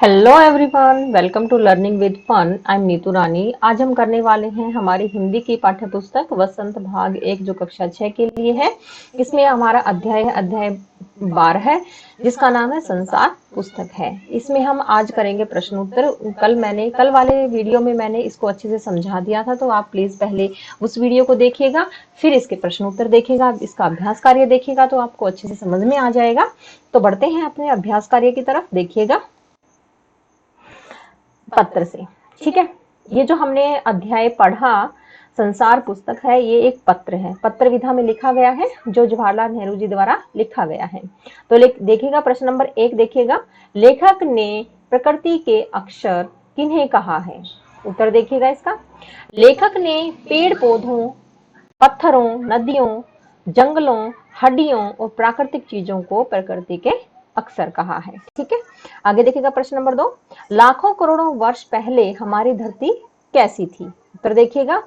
Hello everyone, welcome to learning with fun. I am Neetu Rani. आज हम करने वाले हैं हमारी हिंदी की पाठ्य पुस्तक वसंत भाग 1 जो कक्षा 6 के लिए है। इसमें हमारा अध्याय 12 है जिसका नाम है संसार पुस्तक है। इसमें हम आज करेंगे प्रश्न उत्तर। कल वाले वीडियो में मैंने इसको अच्छे से समझा दिया था, तो आप प्लीज पहले उस वीडियो को देखिएगा, फिर इसके प्रश्न उत्तर देखिएगा, इसका अभ्यास कार्य देखिएगा, तो आपको अच्छे से समझ में आ जाएगा। तो बढ़ते हैं अपने अभ्यास कार्य की तरफ। देखिएगा पत्र से, ठीक है। ये जो हमने अध्याय पढ़ा संसार पुस्तक है, ये एक पत्र है, पत्र विधा में लिखा गया है, जो जवाहरलाल नेहरू जी द्वारा लिखा गया है। तो देखिएगा प्रश्न नंबर 1 देखिएगा, लेखक ने प्रकृति के अक्षर किन्हें कहा है? उत्तर देखिएगा इसका। लेखक ने पेड़ पौधों, पत्थरों, नदियों, जंगलों, हड्डियों और प्राकृतिक चीजों को प्रकृति के अक्षर कहा है, ठीक है। आगे देखिएगा प्रश्न नंबर 2, लाखों करोड़ों वर्ष पहले हमारी धरती कैसी थी? उत्तर देखिएगा,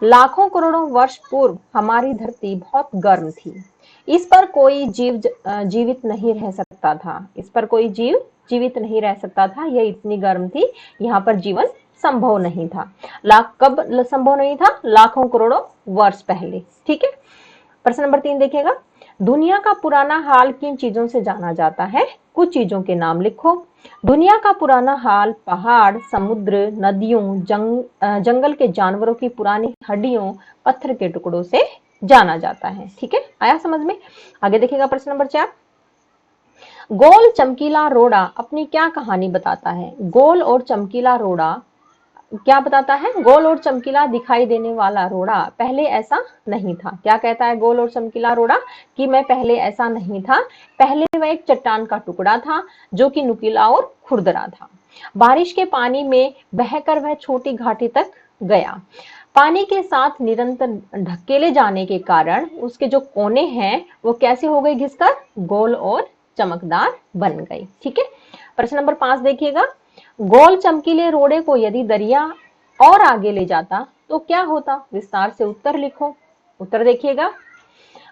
लाखों करोड़ों वर्ष पूर्व हमारी धरती बहुत गर्म थी। इस पर कोई जीवित नहीं रह सकता था। इस पर कोई जीव जीवित नहीं रह सकता था। यह इतनी गर्म थी, यहाँ पर जीवन संभव नहीं था। कब संभव नहीं था? लाखों करोड़ों वर्ष पहले, ठीक है। प्रश्न नंबर 3 देखिएगा, दुनिया का पुराना हाल किन चीजों से जाना जाता है? कुछ चीजों के नाम लिखो। दुनिया का पुराना हाल पहाड़, समुद्र, नदियों, जंगल के जानवरों की पुरानी हड्डियों, पत्थर के टुकड़ों से जाना जाता है, ठीक है। आया समझ में? आगे देखिएगा प्रश्न नंबर 4, गोल चमकीला रोड़ा अपनी क्या कहानी बताता है? गोल और चमकीला रोड़ा क्या बताता है? गोल और चमकीला दिखाई देने वाला रोड़ा पहले ऐसा नहीं था। क्या कहता है गोल और चमकीला रोड़ा? कि मैं पहले ऐसा नहीं था। पहले वह एक चट्टान का टुकड़ा था जो कि नुकीला और खुरदरा था। बारिश के पानी में बहकर वह छोटी घाटी तक गया। पानी के साथ निरंतर ढकेले जाने के कारण उसके जो कोने हैं वो कैसे हो गए? घिसकर गोल और चमकदार बन गई, ठीक है। प्रश्न नंबर 5 देखिएगा, गोल चमकीले रोड़े को यदि दरिया और आगे ले जाता तो क्या होता? विस्तार से उत्तर लिखो। उत्तर देखिएगा,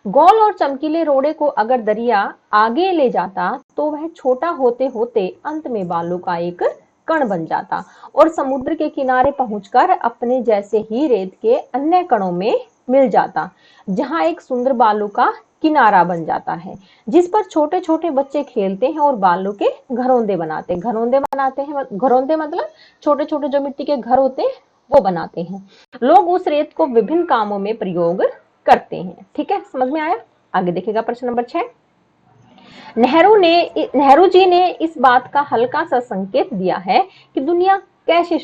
गोल और चमकीले रोड़े को अगर दरिया आगे ले जाता तो वह छोटा होते होते अंत में बालू का एक कण बन जाता और समुद्र के किनारे पहुंचकर अपने जैसे ही रेत के अन्य कणों में मिल जाता, जहां एक सुंदर बालू का किनारा बन जाता है जिस पर छोटे छोटे बच्चे खेलते हैं और बालू के घरौंदे बनाते हैं। घरौंदे मतलब छोटे छोटे जो मिट्टी के घर होते हैं वो बनाते हैं। लोग उस रेत को विभिन्न कामों में प्रयोग करते हैं, ठीक है। समझ में आया? आगे देखिएगा प्रश्न नंबर 6, नेहरू जी ने इस बात का हल्का सा संकेत दिया है कि दुनिया कैसे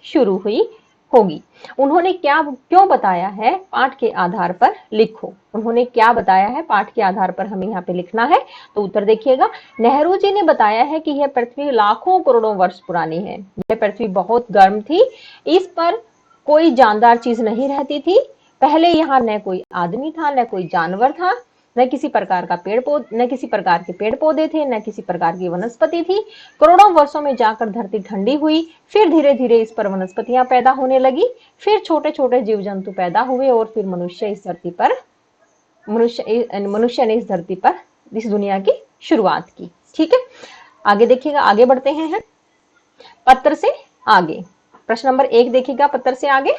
शुरू हुई होगी। उन्होंने क्यों बताया है? पाठ के आधार पर लिखो। उन्होंने क्या बताया है? पाठ के आधार पर हमें यहाँ पे लिखना है। तो उत्तर देखिएगा, नेहरू जी ने बताया है कि यह पृथ्वी लाखों करोड़ों वर्ष पुरानी है। यह पृथ्वी बहुत गर्म थी। इस पर कोई जानदार चीज नहीं रहती थी। पहले यहाँ न कोई आदमी था, न कोई जानवर था, न किसी प्रकार के पेड़ पौधे थे, न किसी प्रकार की वनस्पति थी। करोड़ों वर्षों में जाकर धरती ठंडी हुई, फिर धीरे धीरे इस पर वनस्पतियां पैदा होने लगी, फिर छोटे छोटे जीव जंतु पैदा हुए और फिर मनुष्य ने इस धरती पर इस दुनिया की शुरुआत की, ठीक है। आगे देखिएगा, आगे बढ़ते हैं पत्र से आगे। प्रश्न नंबर 1 देखिएगा, पत्र से आगे,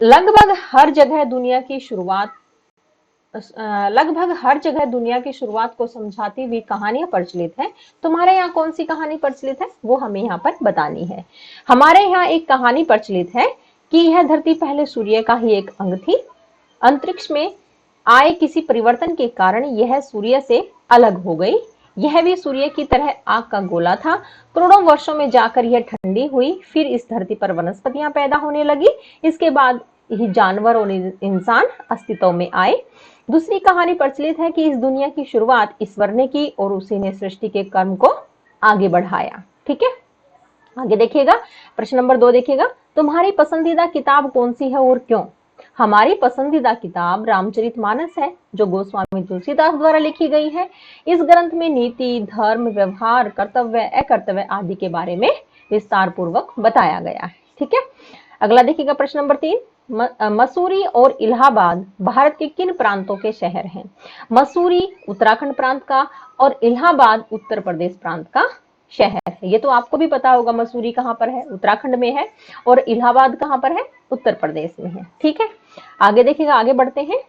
लगभग हर जगह दुनिया की शुरुआत को समझाती हुई कहानियां प्रचलित है। तुम्हारे यहाँ कौन सी कहानी प्रचलित है वो हमें यहाँ पर बतानी है। हमारे यहाँ एक कहानी प्रचलित है कि यह धरती पहले सूर्य का ही एक अंग थी। अंतरिक्ष में आए किसी परिवर्तन के कारण यह सूर्य से अलग हो गई। यह भी सूर्य की तरह आग का गोला था। करोड़ों वर्षों में जाकर यह ठंडी हुई, फिर इस धरती पर वनस्पतियां पैदा होने लगी। इसके बाद ही जानवर और इंसान अस्तित्व में आए। दूसरी कहानी प्रचलित है कि इस दुनिया की शुरुआत ईश्वर ने की और उसी ने सृष्टि के कर्म को आगे बढ़ाया, ठीक है। आगे देखिएगा, प्रश्न नंबर 2 देखिएगा, तुम्हारी पसंदीदा किताब कौन सी है और क्यों? हमारी पसंदीदा किताब रामचरितमानस है, जो गोस्वामी तुलसीदास द्वारा लिखी गई है। इस ग्रंथ में नीति, धर्म, व्यवहार, कर्तव्य, अकर्तव्य आदि के बारे में विस्तार पूर्वक बताया गया है, ठीक है। अगला देखिएगा, प्रश्न नंबर 3, मसूरी और इलाहाबाद भारत के किन प्रांतों के शहर हैं? मसूरी उत्तराखंड प्रांत का और इलाहाबाद उत्तर प्रदेश प्रांत का शहर है। ये तो आपको भी पता होगा, मसूरी कहाँ पर है, उत्तराखंड में है, और इलाहाबाद कहाँ पर है, उत्तर प्रदेश में है। ठीक है, आगे देखिएगा, आगे बढ़ते हैं।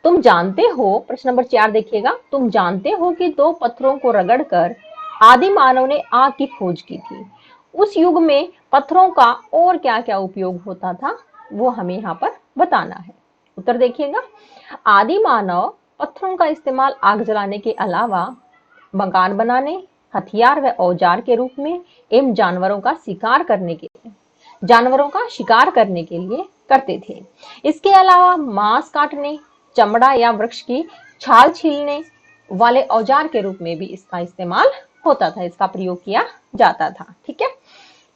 तुम जानते हो, प्रश्न नंबर 4 देखिएगा, तुम जानते हो कि दो पत्थरों को रगड़कर आदि मानव ने आग की खोज की थी। उस युग में पत्थरों का और क्या क्या उपयोग होता था, वो हमें यहाँ पर बताना है। उत्तर देखिएगा, आदि मानव पत्थरों का इस्तेमाल आग जलाने के अलावा मकान बनाने, हथियार व औजार के रूप में एवं जानवरों का शिकार करने के लिए करते थे। इसके अलावा मांस काटने, चमड़ा या वृक्ष की छाल छीलने वाले औजार के रूप में भी इसका इस्तेमाल होता था, इसका प्रयोग किया जाता था। ठीक है,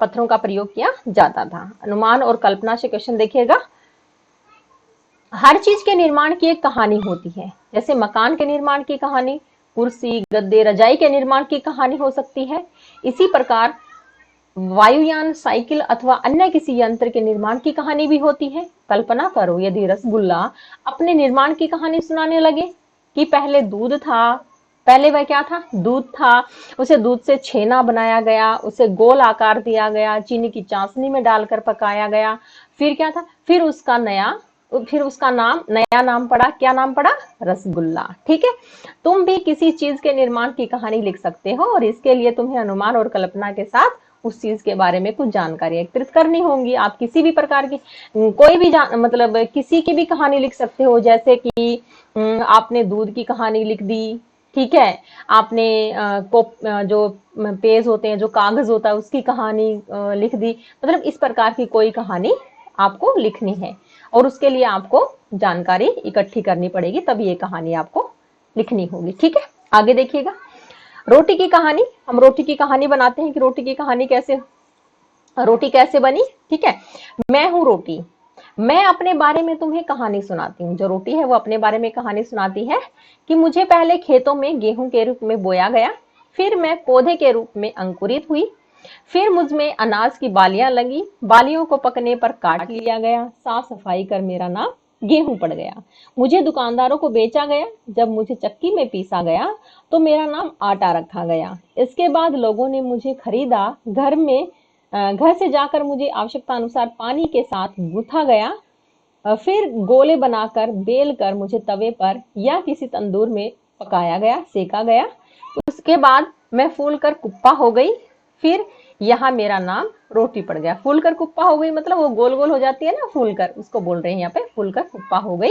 पत्थरों का प्रयोग किया जाता था। अनुमान और कल्पना से क्वेश्चन देखिएगा। हर चीज के निर्माण की एक कहानी होती है, जैसे मकान के निर्माण की कहानी, कुर्सी, गद्दे, रजाई के निर्माण की कहानी हो सकती है। इसी प्रकार वायुयान, साइकिल अथवा अन्य किसी यंत्र के निर्माण की कहानी भी होती है। कल्पना करो यदि रसगुल्ला अपने निर्माण की कहानी सुनाने लगे कि पहले दूध था, पहले वह क्या था, दूध था, उसे दूध से छेना बनाया गया, उसे गोल आकार दिया गया, चीनी की चाशनी में डालकर पकाया गया, फिर क्या था, फिर उसका नाम, नया नाम पड़ा, क्या नाम पड़ा, रसगुल्ला। ठीक है, तुम भी किसी चीज के निर्माण की कहानी लिख सकते हो, और इसके लिए तुम्हें अनुमान और कल्पना के साथ उस चीज के बारे में कुछ जानकारी एकत्रित करनी होगी। आप किसी भी प्रकार की, कोई भी मतलब किसी की भी कहानी लिख सकते हो, जैसे कि आपने दूध की कहानी लिख दी। ठीक है, आपने जो पेज होते हैं, जो कागज होता है, उसकी कहानी लिख दी। मतलब इस प्रकार की कोई कहानी आपको लिखनी है, और उसके लिए आपको जानकारी इकट्ठी करनी पड़ेगी, तभी ये कहानी आपको लिखनी होगी। ठीक है, आगे देखिएगा, रोटी की कहानी। हम रोटी की कहानी बनाते हैं कि रोटी कैसे बनी। ठीक है, मैं हूं रोटी, मैं अपने बारे में तुम्हें कहानी सुनाती हूँ। जो रोटी है वो अपने बारे में कहानी सुनाती है कि मुझे पहले खेतों में गेहूं के रूप में बोया गया, फिर मैं पौधे के रूप में अंकुरित हुई, फिर मुझ में अनाज की बालियां लगी, बालियों को पकने पर काट लिया गया, साफ सफाई कर मेरा नाम गेहूं पड़ गया, मुझे दुकानदारों को बेचा गया, जब मुझे चक्की में पीसा गया तो मेरा नाम आटा रखा गया। इसके बाद लोगों ने मुझे खरीदा, घर से जाकर मुझे आवश्यकता अनुसार पानी के साथ गूथा गया, फिर गोले बनाकर बेल कर मुझे तवे पर या किसी तंदूर में पकाया गया, सेका गया। उसके बाद मैं फूल कर कुप्पा हो गई, फिर यहाँ मेरा नाम रोटी पड़ गया। फूल कर कुप्पा हो गई मतलब वो गोल गोल हो जाती है ना, फूल कर, उसको बोल रहे हैं यहाँ पे, फूल कर कुप्पा हो गई,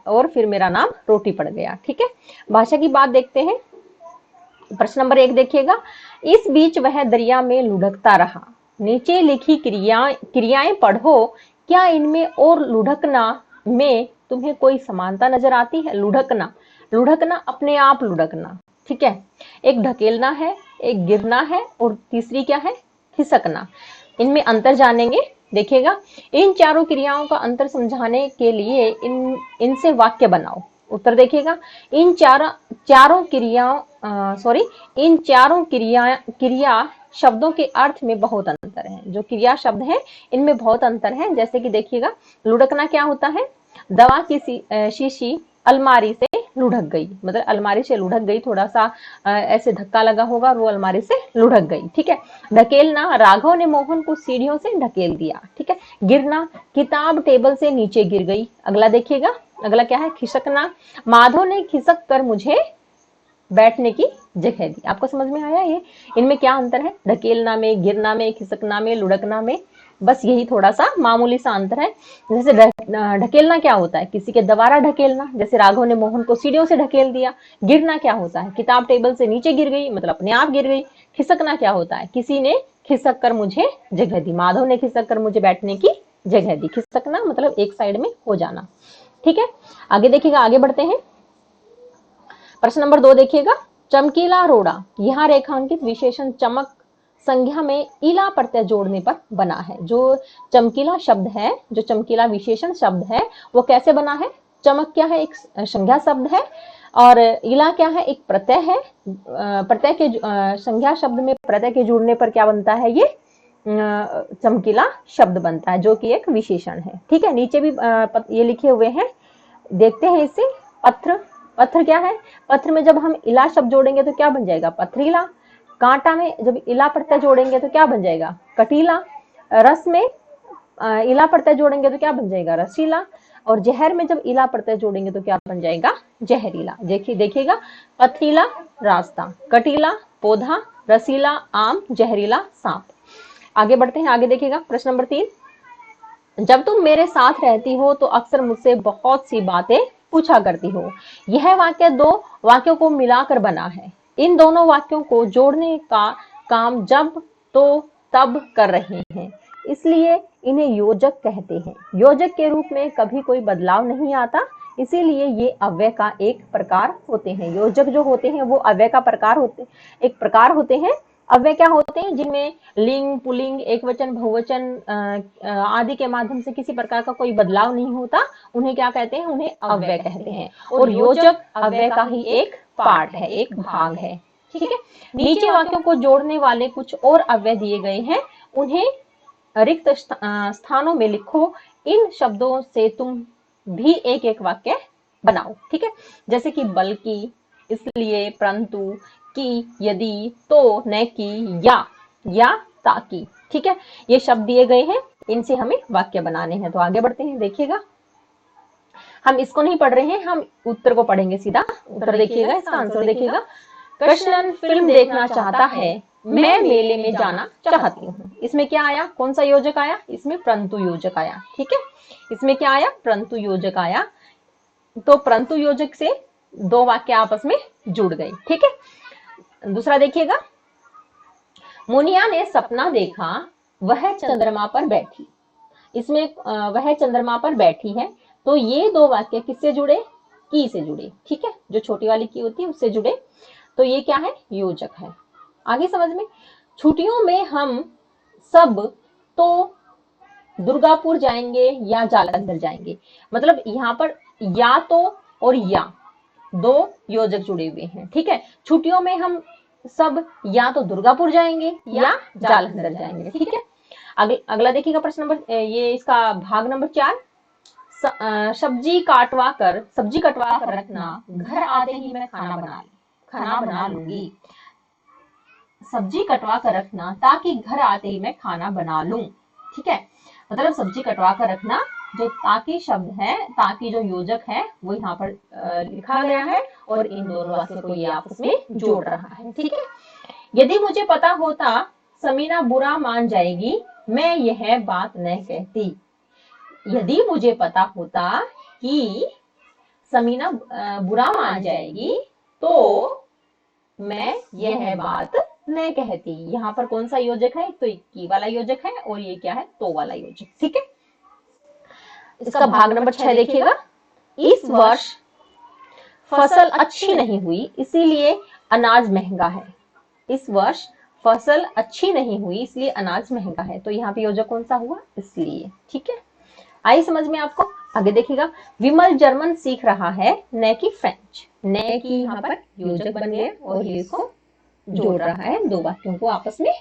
और फिर मेरा नाम रोटी पड़ गया। ठीक है, भाषा की बात देखते हैं। प्रश्न नंबर 1 देखिएगा, इस बीच वह दरिया में लुढ़कता रहा। नीचे लिखी क्रियाएं पढ़ो, क्या इनमें और लुढ़कना में तुम्हें कोई समानता नजर आती है। लुढ़कना अपने आप लुढ़कना। ठीक है, एक ढकेलना है, एक गिरना है, और तीसरी क्या है, खिसकना। इनमें अंतर जानेंगे। देखिएगा, इन चारों क्रियाओं का अंतर समझाने के लिए इनसे वाक्य बनाओ। उत्तर देखिएगा, इन चारों क्रिया शब्दों के अर्थ में बहुत अंतर है। जो क्रिया शब्द है इनमें बहुत अंतर है। जैसे कि देखिएगा, लुढ़कना क्या होता है, दवा की शीशी अलमारी से लुढ़क गई, मतलब अलमारी से लुढ़क गई, थोड़ा सा ऐसे धक्का लगा होगा, वो अलमारी से लुढ़क गई। ठीक है, ढकेलना, राघव ने मोहन को सीढ़ियों से ढकेल दिया। ठीक है, गिरना, किताब टेबल से नीचे गिर गई। अगला देखिएगा, अगला क्या है, खिसकना, माधव ने खिसक कर मुझे बैठने की जगह दी। आपको समझ में आया ये, इनमें क्या अंतर है, ढकेलना में, गिरना में, खिसकना में, लुढ़कना में, बस यही थोड़ा सा मामूली सा अंतर है। जैसे ढकेलना क्या होता है, किसी के द्वारा ढकेलना, जैसे राघव ने मोहन को सीढ़ियों से ढकेल दिया। गिरना क्या होता है, किताब टेबल से नीचे गिर गई, मतलब अपने आप गिर गई। खिसकना क्या होता है, किसी ने खिसक कर मुझे जगह दी, माधव ने खिसक कर मुझे बैठने की जगह दी। खिसकना मतलब एक साइड में हो जाना। ठीक है, आगे देखिएगा, आगे बढ़ते हैं। प्रश्न नंबर 2 देखिएगा, चमकीला रोड़ा। यहाँ रेखांकित विशेषण चमक संज्ञा में इला प्रत्यय जोड़ने पर बना है। जो चमकीला शब्द है, जो चमकीला विशेषण शब्द है, वो कैसे बना है, चमक क्या है, एक संज्ञा शब्द है, और इला क्या है, एक प्रत्यय है। प्रत्यय के संज्ञा शब्द में प्रत्यय के जुड़ने पर क्या बनता है, ये चमकीला शब्द बनता है, जो कि एक विशेषण है। ठीक है, नीचे भी ये लिखे हुए हैं, देखते हैं इसे। पत्थर क्या है? पत्थर में जब हम इला शब्द जोड़ेंगे तो क्या बन जाएगा? पथरीला। कांटा में जब इला प्रत्यय जोड़ेंगे तो क्या बन जाएगा? कटीला। रस में इला प्रत्यय जोड़ेंगे तो क्या बन जाएगा? रसीला। और जहर में जब इला प्रत्यय जोड़ेंगे तो क्या बन जाएगा? जहरीला। देखिएगा, पथरीला रास्ता, कटीला पौधा, रसीला आम, जहरीला सांप। आगे बढ़ते हैं, आगे देखिएगा प्रश्न नंबर 3। जब तुम मेरे साथ रहती हो तो अक्सर मुझसे बहुत सी बातें पूछा करती हो। यह वाक्य दो वाक्यों को मिलाकर बना है। इन दोनों वाक्यों को जोड़ने का काम जब तो तब कर रहे हैं, इसलिए इन्हें योजक कहते हैं। योजक के रूप में कभी कोई बदलाव नहीं आता, इसीलिए ये अव्यय का एक प्रकार होते हैं। योजक जो होते हैं वो अव्यय का एक प्रकार होते हैं। अव्यय क्या होते हैं? जिनमें लिंग, पुल्लिंग, एकवचन, बहुवचन आदि के माध्यम से किसी प्रकार का कोई बदलाव नहीं होता, उन्हें क्या कहते हैं? उन्हें अव्यय कहते हैं। और योजक अव्यय का ही एक पार्ट है, एक भाग है। ठीक है। नीचे वाक्यों को जोड़ने वाले कुछ और अव्यय दिए गए हैं, उन्हें रिक्त स्थानों में लिखो। इन शब्दों से तुम भी एक एक वाक्य बनाओ। ठीक है। जैसे कि बल्कि, इसलिए, परंतु, कि, यदि, तो, न कि, या ताकि। ठीक है। ये शब्द दिए गए हैं, इनसे हमें वाक्य बनाने हैं। तो आगे बढ़ते हैं, देखिएगा। हम इसको नहीं पढ़ रहे हैं, हम उत्तर को पढ़ेंगे सीधा। उत्तर देखिएगा, इसका आंसर देखिएगा। कृष्णन फिल्म देखना चाहता है, मैं मेले में जाना चाहती हूँ। इसमें क्या आया? कौन सा योजक आया? इसमें परंतु योजक आया। ठीक है। इसमें क्या आया? परंतु योजक आया। तो परंतु योजक से दो वाक्य आपस में जुड़ गए। ठीक है। दूसरा देखिएगा। मुनिया ने सपना देखा, वह चंद्रमा पर बैठी। इसमें वह चंद्रमा पर बैठी है, तो ये दो वाक्य किससे जुड़े? की से जुड़े। ठीक है। जो छोटी वाली की होती है उससे जुड़े, तो ये क्या है? योजक है। आगे समझ में। छुट्टियों में हम सब तो दुर्गापुर जाएंगे या जालंधर जाएंगे। मतलब यहाँ पर या तो और या दो योजक जुड़े हुए हैं। ठीक है। छुट्टियों में हम सब या तो दुर्गापुर जाएंगे या जालंधर जाएंगे। ठीक है। अगला देखिएगा प्रश्न नंबर, ये इसका भाग नंबर 4। सब्जी कटवा कर रखना, घर आते ही मैं खाना बना लूंगी। सब्जी कटवा कर रखना ताकि घर आते ही मैं खाना बना लूं। ठीक है। मतलब सब्जी कटवा कर रखना, जो ताकि शब्द है, ताकि जो योजक है वो यहाँ पर लिखा गया है और इन दोनों वाक्यों को ये आपस में जोड़ रहा है। ठीक है। यदि मुझे पता होता समीना बुरा मान जाएगी, मैं यह बात न कहती। यदि मुझे पता होता कि समीना बुरा मान जाएगी तो मैं यह बात न कहती। यहाँ पर कौन सा योजक है? तो की वाला योजक है और ये क्या है? तो वाला योजक। ठीक है। इसका भाग नंबर 6 देखिएगा। इस वर्ष फसल अच्छी नहीं हुई, इसीलिए अनाज महंगा है। इस वर्ष फसल अच्छी नहीं हुई, इसलिए अनाज महंगा है। तो यहाँ पे योजक कौन सा हुआ? इसलिए। ठीक है। आई समझ में आपको? आगे देखिएगा। विमल जर्मन सीख रहा है, न कि फ्रेंच। न की यहाँ पर योजक बन गया और ये इसको जोड़ रहा है दो वाक्यों को आपस में।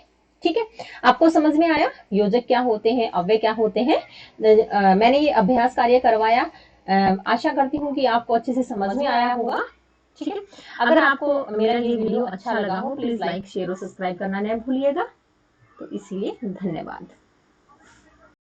ठीक है। आपको समझ में आया योजक क्या होते हैं, अव्यय क्या होते हैं? मैंने ये अभ्यास कार्य करवाया, आशा करती हूँ कि आपको अच्छे से समझ में आया होगा। ठीक है। अगर आपको मेरा ये वीडियो अच्छा लगा हो, प्लीज लाइक, शेयर और सब्सक्राइब करना न भूलिएगा। तो इसलिए धन्यवाद।